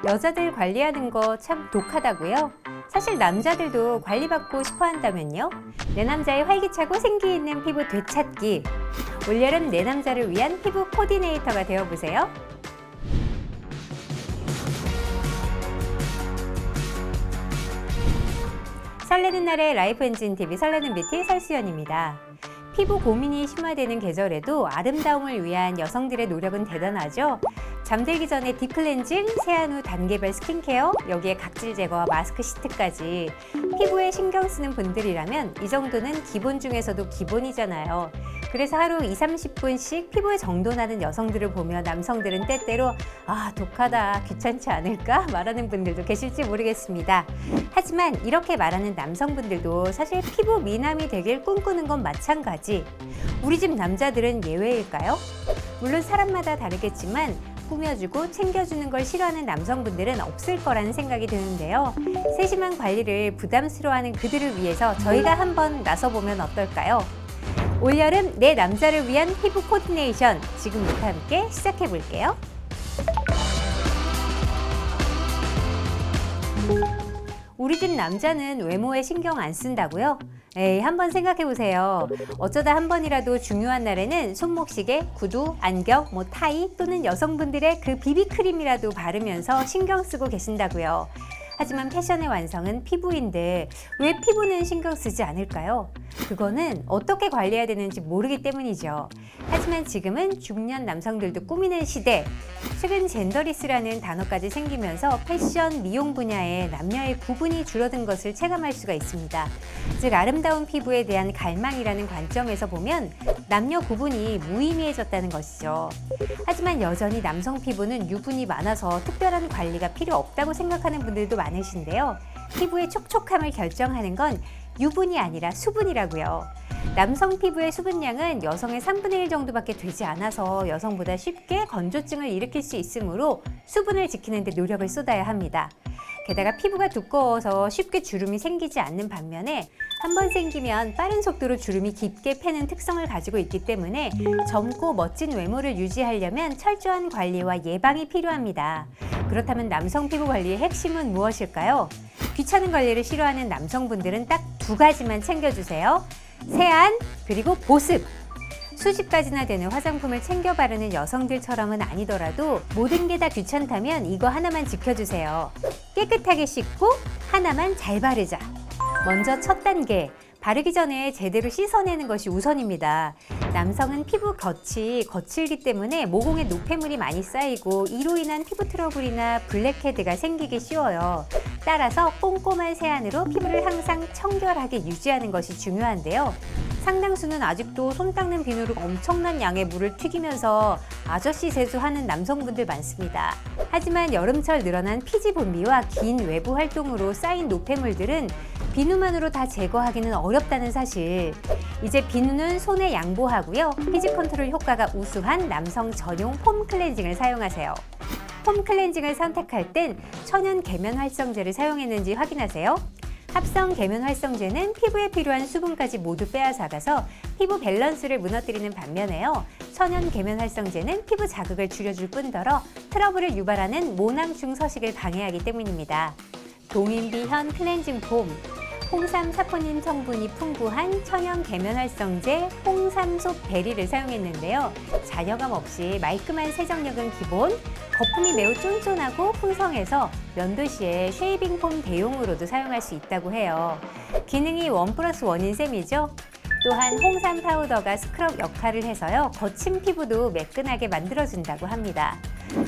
여자들 관리하는 거 참 독하다고요? 사실 남자들도 관리받고 싶어 한다면요? 내 남자의 활기차고 생기 있는 피부 되찾기. 올여름 내 남자를 위한 피부 코디네이터가 되어보세요. 설레는 날의 라이프 엔진 TV 설레는 뷰티 설수연입니다. 피부 고민이 심화되는 계절에도 아름다움을 위한 여성들의 노력은 대단하죠. 잠들기 전에 딥클렌징, 세안 후 단계별 스킨케어, 여기에 각질 제거와 마스크 시트까지 피부에 신경 쓰는 분들이라면 이 정도는 기본 중에서도 기본이잖아요. 그래서 하루 20-30분씩 피부에 정돈하는 여성들을 보며 남성들은 때때로 독하다, 귀찮지 않을까 말하는 분들도 계실지 모르겠습니다. 하지만 이렇게 말하는 남성분들도 사실 피부 미남이 되길 꿈꾸는 건 마찬가지. 우리 집 남자들은 예외일까요? 물론 사람마다 다르겠지만 꾸며주고 챙겨주는 걸 싫어하는 남성분들은 없을 거라는 생각이 드는데요. 세심한 관리를 부담스러워하는 그들을 위해서 저희가 한번 나서보면 어떨까요? 올여름 내 남자를 위한 피부 코디네이션, 지금부터 함께 시작해볼게요. 우리 집 남자는 외모에 신경 안 쓴다고요? 에이, 한번 생각해보세요. 어쩌다 한 번이라도 중요한 날에는 손목시계, 구두, 안경, 타이 또는 여성분들의 그 비비크림이라도 바르면서 신경 쓰고 계신다고요. 하지만 패션의 완성은 피부인데 왜 피부는 신경 쓰지 않을까요? 그거는 어떻게 관리해야 되는지 모르기 때문이죠. 하지만 지금은 중년 남성들도 꾸미는 시대. 최근 젠더리스라는 단어까지 생기면서 패션, 미용 분야에 남녀의 구분이 줄어든 것을 체감할 수가 있습니다. 즉 아름다운 피부에 대한 갈망이라는 관점에서 보면 남녀 구분이 무의미해졌다는 것이죠. 하지만 여전히 남성 피부는 유분이 많아서 특별한 관리가 필요 없다고 생각하는 분들도 많으신데요. 피부의 촉촉함을 결정하는 건 유분이 아니라 수분이라고요. 남성 피부의 수분량은 여성의 3분의 1 정도밖에 되지 않아서 여성보다 쉽게 건조증을 일으킬 수 있으므로 수분을 지키는 데 노력을 쏟아야 합니다. 게다가 피부가 두꺼워서 쉽게 주름이 생기지 않는 반면에 한번 생기면 빠른 속도로 주름이 깊게 패는 특성을 가지고 있기 때문에 젊고 멋진 외모를 유지하려면 철저한 관리와 예방이 필요합니다. 그렇다면 남성 피부 관리의 핵심은 무엇일까요? 귀찮은 관리를 싫어하는 남성분들은 딱 두 가지만 챙겨주세요. 세안, 그리고 보습. 수십 가지나 되는 화장품을 챙겨 바르는 여성들처럼은 아니더라도 모든 게 다 귀찮다면 이거 하나만 지켜주세요. 깨끗하게 씻고 하나만 잘 바르자. 먼저 첫 단계, 바르기 전에 제대로 씻어내는 것이 우선입니다. 남성은 피부 겉이 거칠기 때문에 모공에 노폐물이 많이 쌓이고 이로 인한 피부 트러블이나 블랙헤드가 생기기 쉬워요. 따라서 꼼꼼한 세안으로 피부를 항상 청결하게 유지하는 것이 중요한데요. 상당수는 아직도 손 닦는 비누로 엄청난 양의 물을 튀기면서 아저씨 세수하는 남성분들 많습니다. 하지만 여름철 늘어난 피지 분비와 긴 외부 활동으로 쌓인 노폐물들은 비누만으로 다 제거하기는 어렵다는 사실. 이제 비누는 손에 양보하고요. 피지 컨트롤 효과가 우수한 남성 전용 폼 클렌징을 사용하세요. 폼 클렌징을 선택할 땐 천연 계면 활성제를 사용했는지 확인하세요. 합성 계면 활성제는 피부에 필요한 수분까지 모두 빼앗아가서 피부 밸런스를 무너뜨리는 반면에요. 천연 계면 활성제는 피부 자극을 줄여줄 뿐더러 트러블을 유발하는 모낭충 서식을 방해하기 때문입니다. 동인비현 클렌징 폼, 홍삼 사포닌 성분이 풍부한 천연 계면 활성제 홍삼속 베리를 사용했는데요. 잔여감 없이 말끔한 세정력은 기본, 거품이 매우 쫀쫀하고 풍성해서 면도 시에 쉐이빙 폼 대용으로도 사용할 수 있다고 해요. 기능이 1+1인 셈이죠. 또한 홍삼 파우더가 스크럽 역할을 해서요. 거친 피부도 매끈하게 만들어준다고 합니다.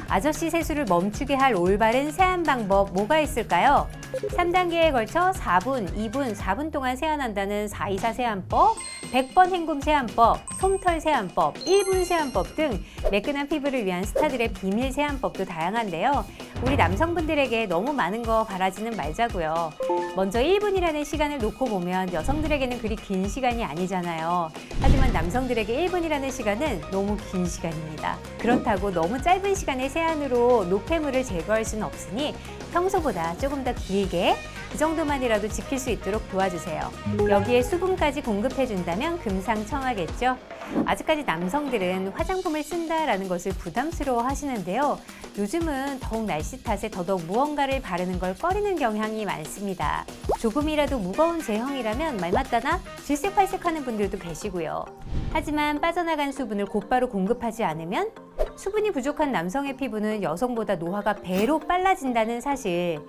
아저씨 세수를 멈추게 할 올바른 세안 방법 뭐가 있을까요? 3단계에 걸쳐 4분, 2분, 4분 동안 세안한다는 424 세안법, 100번 헹굼 세안법, 솜털 세안법, 1분 세안법 등 매끈한 피부를 위한 스타들의 비밀 세안법도 다양한데요. 우리 남성분들에게 너무 많은 거 바라지는 말자고요. 먼저 1분이라는 시간을 놓고 보면 여성들에게는 그리 긴 시간이 아니잖아요. 하지만 남성들에게 1분이라는 시간은 너무 긴 시간입니다. 그렇다고 너무 짧은 시간의 세안으로 노폐물을 제거할 수는 없으니 평소보다 조금 더 길게 그 정도만이라도 지킬 수 있도록 도와주세요. 여기에 수분까지 공급해준다면 금상첨화겠죠. 아직까지 남성들은 화장품을 쓴다라는 것을 부담스러워 하시는데요. 요즘은 더욱 날씨 탓에 더더욱 무언가를 바르는 걸 꺼리는 경향이 많습니다. 조금이라도 무거운 제형이라면 말 맞다나 질색팔색하는 분들도 계시고요. 하지만 빠져나간 수분을 곧바로 공급하지 않으면 수분이 부족한 남성의 피부는 여성보다 노화가 배로 빨라진다는 사실.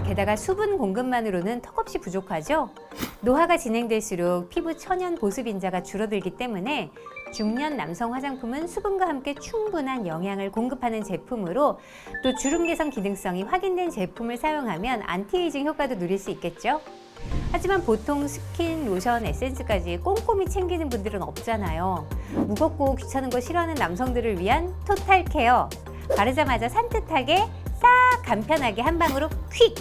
게다가 수분 공급만으로는 턱없이 부족하죠. 노화가 진행될수록 피부 천연 보습 인자가 줄어들기 때문에 중년 남성 화장품은 수분과 함께 충분한 영양을 공급하는 제품으로 또 주름 개선 기능성이 확인된 제품을 사용하면 안티에이징 효과도 누릴 수 있겠죠. 하지만 보통 스킨, 로션, 에센스까지 꼼꼼히 챙기는 분들은 없잖아요. 무겁고 귀찮은 거 싫어하는 남성들을 위한 토탈 케어. 바르자마자 산뜻하게 싹 간편하게 한 방으로 퀵!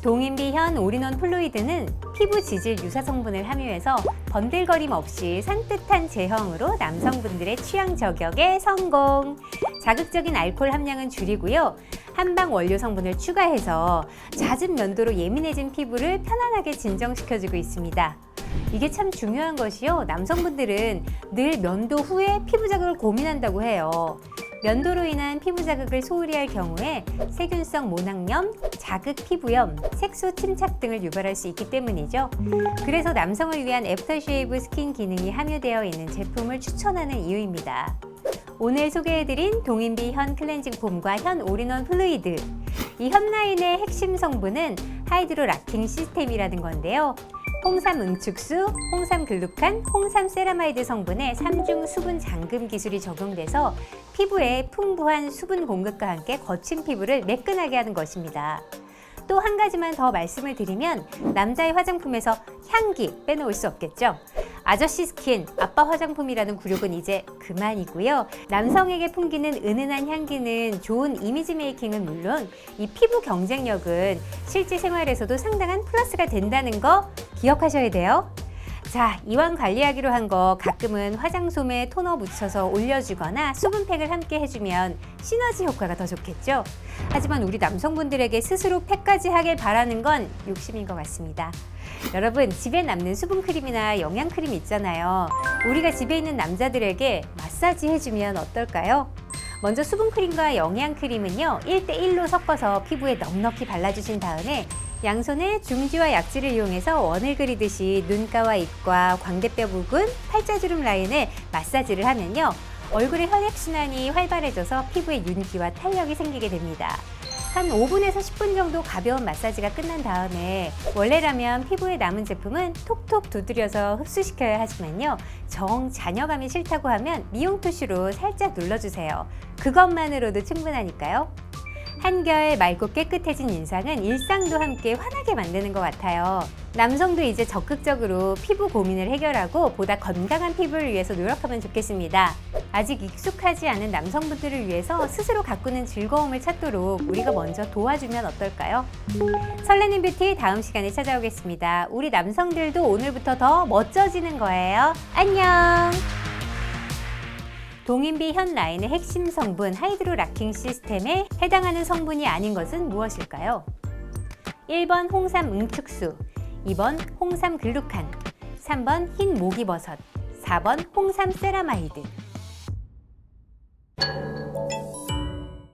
동인비현 올인원 플루이드는 피부 지질 유사 성분을 함유해서 번들거림 없이 산뜻한 제형으로 남성분들의 취향 저격에 성공! 자극적인 알코올 함량은 줄이고요. 한방 원료 성분을 추가해서 잦은 면도로 예민해진 피부를 편안하게 진정시켜주고 있습니다. 이게 참 중요한 것이요. 남성분들은 늘 면도 후에 피부 자극을 고민한다고 해요. 면도로 인한 피부 자극을 소홀히 할 경우에 세균성 모낭염, 자극 피부염, 색소 침착 등을 유발할 수 있기 때문이죠. 그래서 남성을 위한 애프터쉐이브 스킨 기능이 함유되어 있는 제품을 추천하는 이유입니다. 오늘 소개해드린 동인비 현 클렌징 폼과 현 올인원 플루이드. 이 현 라인의 핵심 성분은 하이드로 락킹 시스템이라는 건데요. 홍삼 응축수, 홍삼 글루칸, 홍삼 세라마이드 성분의 3중 수분 잠금 기술이 적용돼서 피부에 풍부한 수분 공급과 함께 거친 피부를 매끈하게 하는 것입니다. 또 한 가지만 더 말씀을 드리면 남자의 화장품에서 향기 빼놓을 수 없겠죠. 아저씨 스킨, 아빠 화장품이라는 굴욕은 이제 그만이고요. 남성에게 풍기는 은은한 향기는 좋은 이미지 메이킹은 물론 이 피부 경쟁력은 실제 생활에서도 상당한 플러스가 된다는 거 기억하셔야 돼요. 자, 이왕 관리하기로 한 거 가끔은 화장솜에 토너 묻혀서 올려주거나 수분팩을 함께 해주면 시너지 효과가 더 좋겠죠. 하지만 우리 남성분들에게 스스로 팩까지 하길 바라는 건 욕심인 것 같습니다. 여러분, 집에 남는 수분크림이나 영양크림 있잖아요. 우리가 집에 있는 남자들에게 마사지 해주면 어떨까요? 먼저 수분크림과 영양크림은요 1대1로 섞어서 피부에 넉넉히 발라주신 다음에 양손에 중지와 약지를 이용해서 원을 그리듯이 눈가와 입과 광대뼈 부근, 팔자주름 라인에 마사지를 하면요 얼굴의 혈액순환이 활발해져서 피부에 윤기와 탄력이 생기게 됩니다. 한 5분에서 10분 정도 가벼운 마사지가 끝난 다음에 원래라면 피부에 남은 제품은 톡톡 두드려서 흡수시켜야 하지만요 정 잔여감이 싫다고 하면 미용 토시로 살짝 눌러주세요. 그것만으로도 충분하니까요. 한결 맑고 깨끗해진 인상은 일상도 함께 환하게 만드는 것 같아요. 남성도 이제 적극적으로 피부 고민을 해결하고 보다 건강한 피부를 위해서 노력하면 좋겠습니다. 아직 익숙하지 않은 남성분들을 위해서 스스로 가꾸는 즐거움을 찾도록 우리가 먼저 도와주면 어떨까요? 설레는 뷰티 다음 시간에 찾아오겠습니다. 우리 남성들도 오늘부터 더 멋져지는 거예요. 안녕! 동인비 현 라인의 핵심 성분 하이드로 락킹 시스템에 해당하는 성분이 아닌 것은 무엇일까요? 1번 홍삼 응축수, 2번 홍삼 글루칸, 3번 흰 목이버섯, 4번 홍삼 세라마이드.